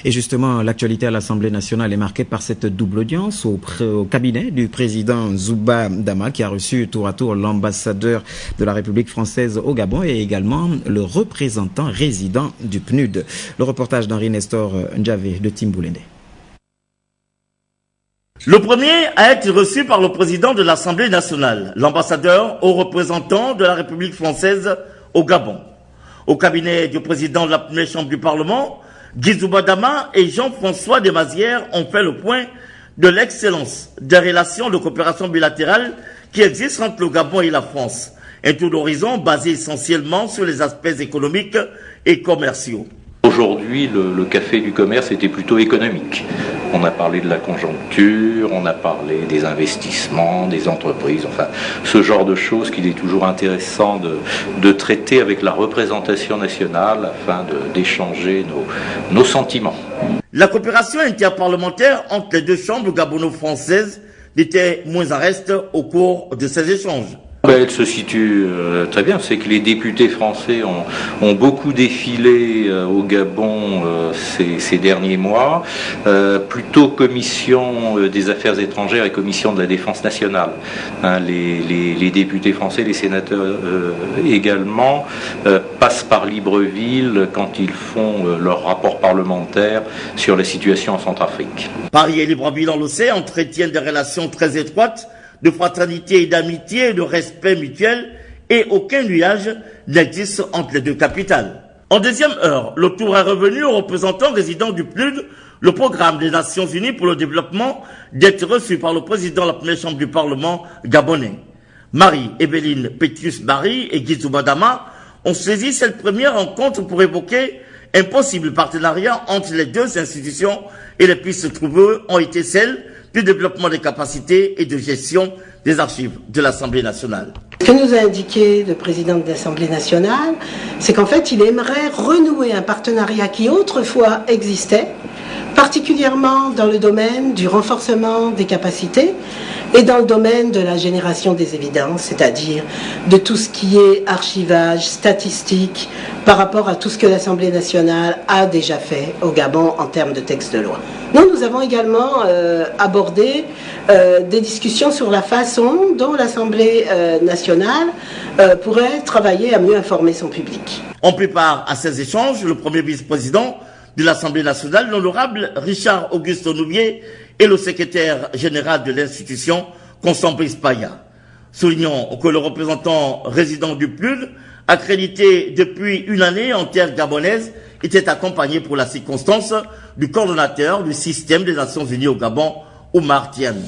Et justement, l'actualité à l'Assemblée nationale est marquée par cette double audience au cabinet du président Zouba Dama, qui a reçu tour à tour l'ambassadeur de la République française au Gabon et également le représentant résident du PNUD. Le reportage d'Henri Nestor Ndjavé de Timboulende. Le premier a été reçu par le président de l'Assemblée nationale, l'ambassadeur au représentant de la République française au Gabon. Au cabinet du président de la première chambre du Parlement, Guy Zouba Dama et Jean-François Desmazières ont fait le point de l'excellence des relations de coopération bilatérale qui existent entre le Gabon et la France. Un tour d'horizon basé essentiellement sur les aspects économiques et commerciaux. Aujourd'hui, le café du commerce était plutôt économique. On a parlé de la conjoncture, on a parlé des investissements, des entreprises, enfin, ce genre de choses qu'il est toujours intéressant de traiter avec la représentation nationale afin d'échanger nos sentiments. La coopération interparlementaire entre les deux chambres gabono-françaises n'était moins en reste au cours de ces échanges. Elle se situe très bien, c'est que les députés français ont beaucoup défilé au Gabon ces derniers mois, plutôt commission des affaires étrangères et commission de la défense nationale. Les députés français, les sénateurs également, passent par Libreville quand ils font leur rapport parlementaire sur la situation en Centrafrique. Paris et Libreville, on le sait, entretiennent des relations très étroites de fraternité et d'amitié et de respect mutuel, et aucun nuage n'existe entre les deux capitales. En deuxième heure, le tour est revenu aux représentants résidents du PNUD, le programme des Nations Unies pour le développement, d'être reçu par le président de la première chambre du Parlement gabonais. Marie-Éveline Pétrus-Barry et Guy Zouba Dama ont saisi cette première rencontre pour évoquer un possible partenariat entre les deux institutions, et les pistes trouvées ont été celles du développement des capacités et de gestion des archives de l'Assemblée nationale. Ce que nous a indiqué le président de l'Assemblée nationale, c'est qu'en fait, il aimerait renouer un partenariat qui autrefois existait, particulièrement dans le domaine du renforcement des capacités et dans le domaine de la génération des évidences, c'est-à-dire de tout ce qui est archivage, statistique, par rapport à tout ce que l'Assemblée nationale a déjà fait au Gabon en termes de textes de loi. Nous avons également abordé des discussions sur la façon dont l'Assemblée nationale pourrait travailler à mieux informer son public. On prépare à ces échanges le premier vice-président de l'Assemblée nationale, l'honorable Richard Auguste Nouvier, et le secrétaire général de l'institution, Constant Brice Paya. Soulignons que le représentant résident du PNUD, accrédité depuis une année en terre gabonaise, était accompagné pour la circonstance du coordonnateur du système des Nations Unies au Gabon, Oumar Diagne.